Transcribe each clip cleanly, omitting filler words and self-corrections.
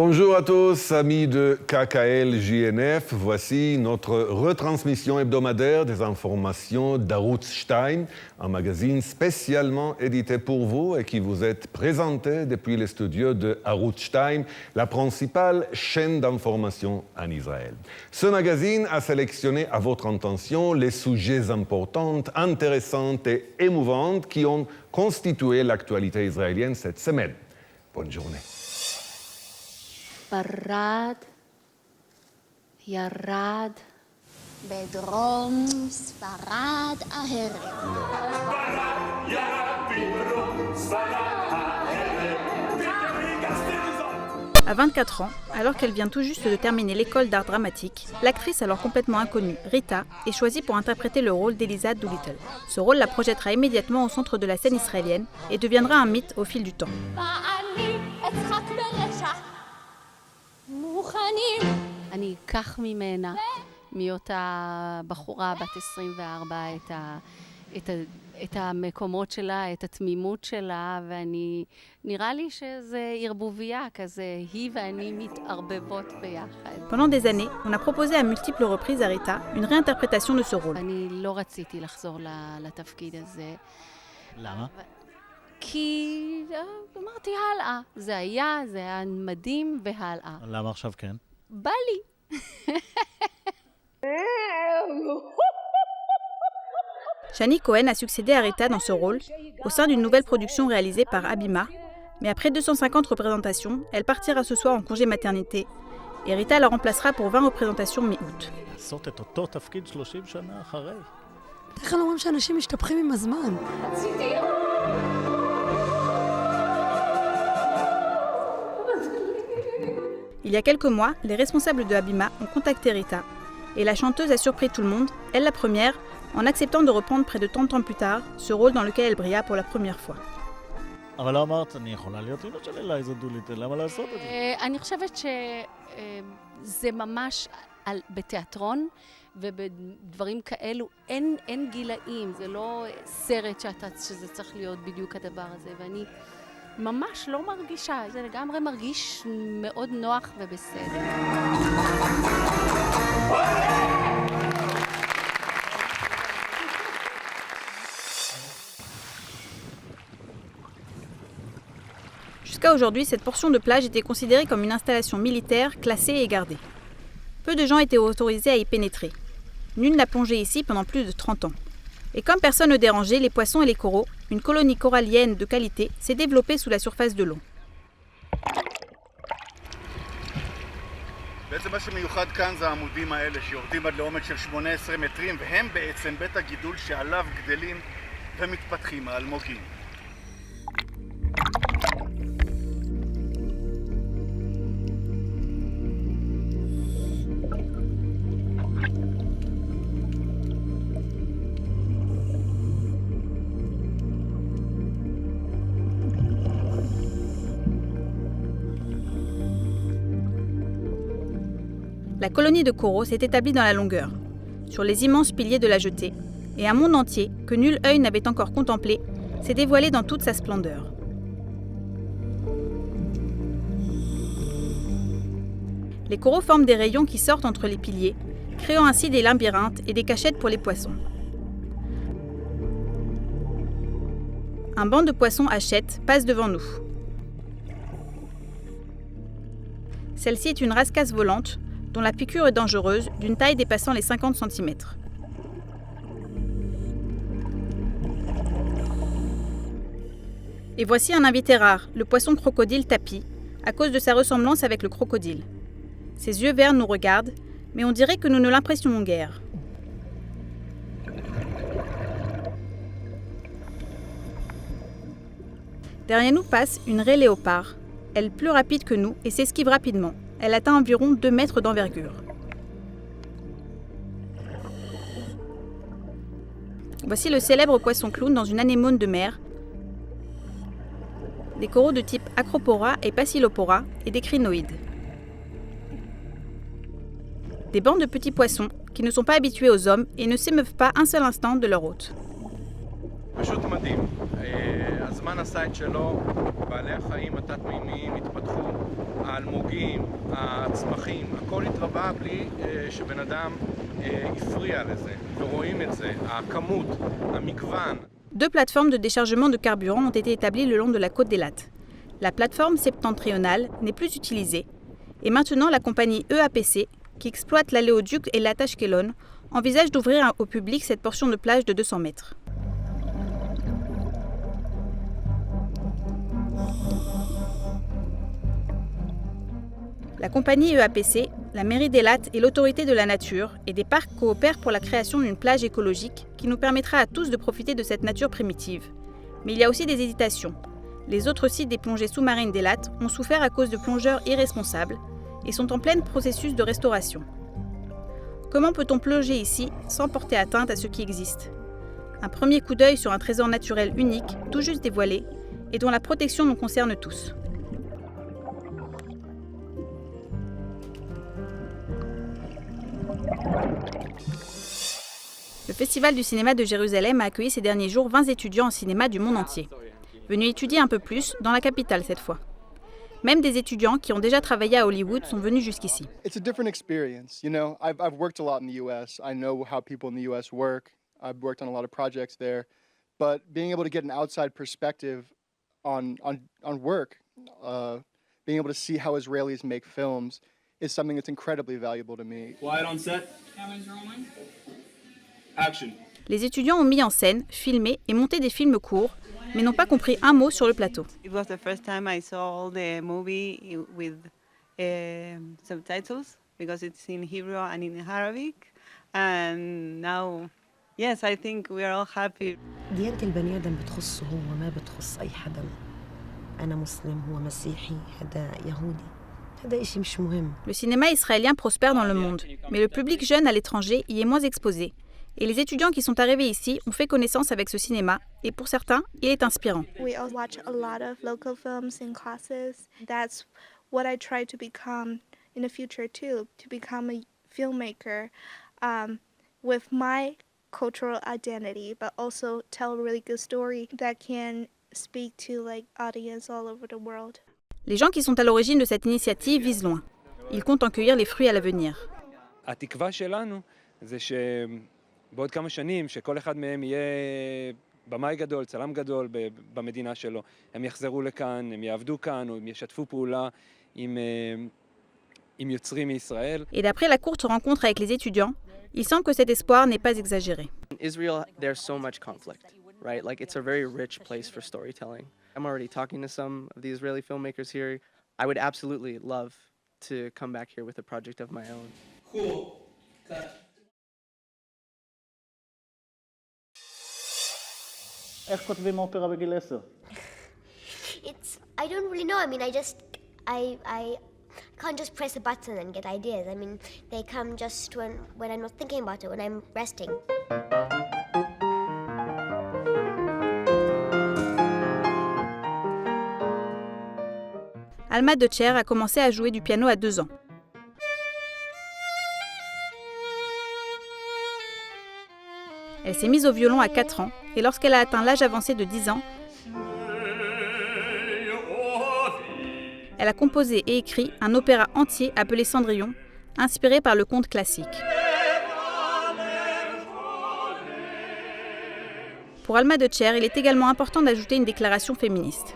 Bonjour à tous, amis de KKL JNF. Voici notre retransmission hebdomadaire des informations d'Arutz Stein, un magazine spécialement édité pour vous et qui vous est présenté depuis les studios de Arutz Stein, la principale chaîne d'information en Israël. Ce magazine a sélectionné à votre intention les sujets importants, intéressants et émouvants qui ont constitué l'actualité israélienne cette semaine. Bonne journée. ברד, ירד, בדרום ספרד הערב. ברד, ירד, בדרום ספרד הערב. À 24 ans, alors qu'elle vient tout juste de terminer l'école d'art dramatique, l'actrice alors complètement inconnue, Rita, est choisie pour interpréter le rôle d'Eliza Doolittle. Ce rôle la projettera immédiatement au centre de la scène israélienne et deviendra un mythe au fil du temps. אני אקח ממנה, מאותה בחורה בת 24, את המקומות שלה, את התמימות שלה, ואני, נראה לי שזה ערבוביה כזה, היא ואני מתערבבות ביחד. Pendant des années, on a proposé à multiples reprises à Rita une réinterprétation de ce rôle. אני לא רציתי לחזור לתפקיד הזה. למה? כי אמרתי הלאה, זה היה מדהים והלאה. למה עכשיו כן? בא לי. Shani Cohen a succédé à Rita dans ce rôle au sein d'une nouvelle production réalisée par Abima, mais après 250 représentations, elle partira ce soir en congé maternité et Rita la remplacera pour 20 représentations mi-août. לעשות את אותו תפקיד 30 שנה אחרי. איך לא אומרים שאנשים משתפכים עם הזמן? Il y a quelques mois, les responsables de Abima ont contacté Rita et la chanteuse a surpris tout le monde, elle la première, en acceptant de reprendre près de 30 ans plus tard ce rôle dans lequel elle brilla pour la première fois. אבל לא אמרת, אני יכולה להיות אמא של אלייזה דוליטל, למה לעשות את זה? אני חושבת שזה ממש בתיאטרון ובדברים כאלו אין גילאים, זה לא סרט שזה צריך להיות בדיוק הדבר הזה, ואני ממש לא מרגישה, זה לגמרי מרגיש מאוד נוח ובסדר. Jusqu'à aujourd'hui, cette portion de plage était considérée comme une installation militaire classée et gardée. Peu de gens étaient autorisés à y pénétrer. Nul n'a plongé ici pendant plus de 30 ans. Et comme personne ne dérangeait les poissons et les coraux, une colonie corallienne de qualité s'est développée sous la surface de l'eau. בעצם מה שמיוחד כאן זה העמודים האלה שיורדים עד לעומק של 18 מטרים והם בעצם בית הגידול שעליו גדלים ומתפתחים האלמוגים. La colonie de coraux s'est établie dans la longueur, sur les immenses piliers de la jetée, et un monde entier, que nul œil n'avait encore contemplé, s'est dévoilé dans toute sa splendeur. Les coraux forment des rayons qui sortent entre les piliers, créant ainsi des labyrinthes et des cachettes pour les poissons. Un banc de poissons hachette passe devant nous. Celle-ci est une rascasse volante, dont la piqûre est dangereuse, d'une taille dépassant les 50 cm. Et voici un invité rare, le poisson crocodile tapi, à cause de sa ressemblance avec le crocodile. Ses yeux verts nous regardent, mais on dirait que nous ne l'impressionnons guère. Derrière nous passe une raie léopard. Elle est plus rapide que nous et s'esquive rapidement. Elle atteint environ 2 mètres d'envergure. Voici le célèbre poisson clown dans une anémone de mer, des coraux de type Acropora et Pachyllopora et des crinoïdes. Des bancs de petits poissons qui ne sont pas habitués aux hommes et ne s'émeuvent pas un seul instant de leur hôte. פשוט מדהים. אז הזמן עשה את שלו, בעלי החיים התת-מימיים התפתחו, האלמוגים, הצמחים, הכל התרבה בלי שבן אדם הפריע לזה, ורואים את זה, הכמות, המגוון. Deux plateformes de déchargement de carburant ont été établies le long de la côte d'Eilat. La plateforme septentrionale n'est plus utilisée. Et maintenant, la compagnie EAPC, qui exploite l'aléoduc Eilat-Ashkelon, envisage d'ouvrir au public cette portion de plage de 200 mètres. La compagnie EAPC, la mairie d'Eilat et l'autorité de la nature et des parcs coopèrent pour la création d'une plage écologique qui nous permettra à tous de profiter de cette nature primitive. Mais il y a aussi des hésitations. Les autres sites des plongées sous-marines d'Eilat ont souffert à cause de plongeurs irresponsables et sont en plein processus de restauration. Comment peut-on plonger ici sans porter atteinte à ce qui existe ? Un premier coup d'œil sur un trésor naturel unique, tout juste dévoilé, et dont la protection nous concerne tous. Le Festival du cinéma de Jérusalem a accueilli ces derniers jours 20 étudiants en cinéma du monde entier, venus étudier un peu plus dans la capitale cette fois. Même des étudiants qui ont déjà travaillé à Hollywood sont venus jusqu'ici. It's a different experience, you know. I've worked a lot in the US. I know how people in the US work. I've worked on a lot of projects there. But being able to get an outside perspective on work, being able to see how Israelis make films is something that's incredibly valuable to me. Quiet on set. Cameras rolling. Action. Les étudiants ont mis en scène, filmé et monté des films courts, mais n'ont pas compris un mot sur le plateau. It was the first time I saw the movie with subtitles because it's in Hebrew and in Arabic, and now, yes, I think we are all happy. ديانة البني آدم بتخصه هو ما بتخص أي حدا. أنا مسلم هو مسيحي هذا يهودي. هذا إشي مش مهم. Le cinéma israélien prospère dans le monde, mais le public jeune à l'étranger y est moins exposé. Et les étudiants qui sont arrivés ici ont fait connaissance avec ce cinéma, et pour certains, il est inspirant. We all watch a lot of local films in classes. That's what I try to become in the future too, to become a filmmaker with my cultural identity, but also tell a really good story that can speak to like audience all over the world. Les gens qui sont à l'origine de cette initiative visent loin. Ils comptent en cueillir les fruits à l'avenir. התקווה שלנו זה שבעוד כמה שנים שכל אחד מהם יהיה במאי גדול, צלם גדול במדינה שלו. הם יחזרו לכאן, הם יעבדו כאן, או הם ישתפו פעולה עם יוצרים מישראל. Et d'après la courte rencontre avec les étudiants, il semble que cet espoir n'est pas exagéré. In Israel, there's so much conflict, right? Like it's a very rich place for storytelling. I'm already talking to some of the Israeli filmmakers here. I would absolutely love to come back here with a project of my own. Cool. איך כותבים אופרה בגיל 10? I don't really know. I mean, I can't just press a button and get ideas. I mean, they come just when I'm not thinking about it, when I'm resting. Alma Dutcher a commencé à jouer du piano à 2 ans. Elle s'est mise au violon à 4 ans et lorsqu'elle a atteint l'âge avancé de 10 ans, elle a composé et écrit un opéra entier appelé Cendrillon, inspiré par le conte classique. Pour Alma Dutcher, il est également important d'ajouter une déclaration féministe.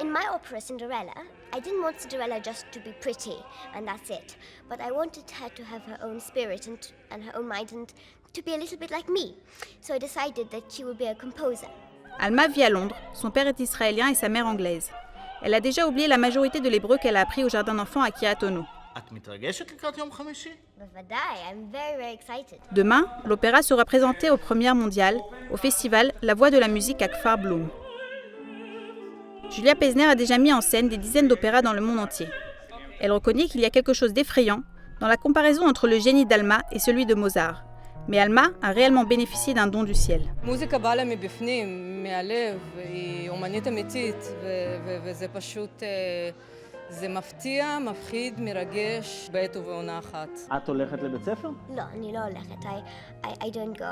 In my opera Cinderella, I didn't want Cinderella just to be pretty and that's it, but I wanted her to have her own spirit and her own mind and to be a little bit like me. So I decided that she would be a composer. Alma vit à Londres, son père est israélien et sa mère anglaise. Elle a déjà oublié la majorité de l'hébreu qu'elle a appris au jardin d'enfants à Kiryat Ono. את מתרגשת לקראת יום חמישי? בוודאי, I'm very, very excited. Demain, l'opéra sera présenté aux Premières mondiales, au festival La Voix de la musique à Kfar Bloom. Julia Pesner a déjà mis en scène des dizaines d'opéras dans le monde entier. Elle reconnaît qu'il y a quelque chose d'effrayant dans la comparaison entre le génie d'Alma et celui de Mozart. Mais Alma a réellement bénéficié d'un don du ciel. מוזיקה באה לה מבפנים, מהלב, היא אומנית אמיתית, וזה פשוט זה מפתיע, מפחיד, מרגש, בעת ובעונה אחת. את הולכת לבית ספר? לא, אני לא הולכת. I don't go.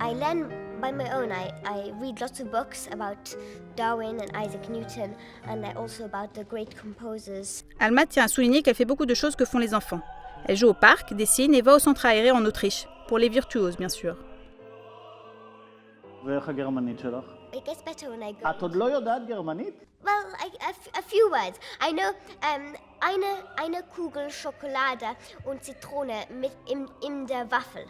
I learn by my own. I read lots of books about Darwin and Isaac Newton, and also about the great composers. Alma tient à souligner qu'elle fait beaucoup de choses que font les enfants. Elle joue au parc, dessine et va au centre aéré en Autriche. Pour les virtuoses, bien sûr. ואיך הגרמנית שלך? It gets better when I go. את עוד לא יודעת גרמנית? Well, a few words. I know eine Kugel Schokolade und Zitrone mit in der Waffel.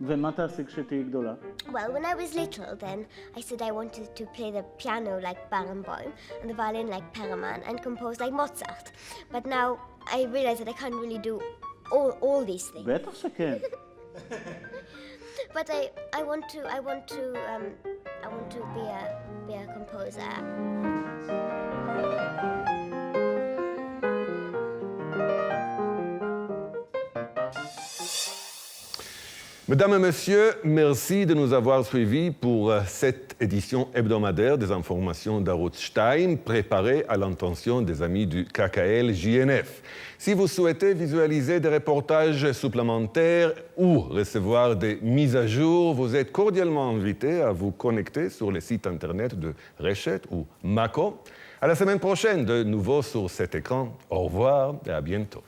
ומה תעשי כשתהיי גדולה? Well, when I was little, then I said I wanted to play the piano like Barenboim and the violin like Perelman and compose like Mozart. But now I realize that I can't really do all these things. בטח שכן. But I want to be a composer. Mesdames et messieurs, merci de nous avoir suivis pour cette édition hebdomadaire des informations d'Arutz Stein, préparée à l'intention des amis du KKL-JNF. Si vous souhaitez visualiser des reportages supplémentaires ou recevoir des mises à jour, vous êtes cordialement invités à vous connecter sur le site internet de Reshet ou Mako. À la semaine prochaine, de nouveau sur cet écran. Au revoir et à bientôt.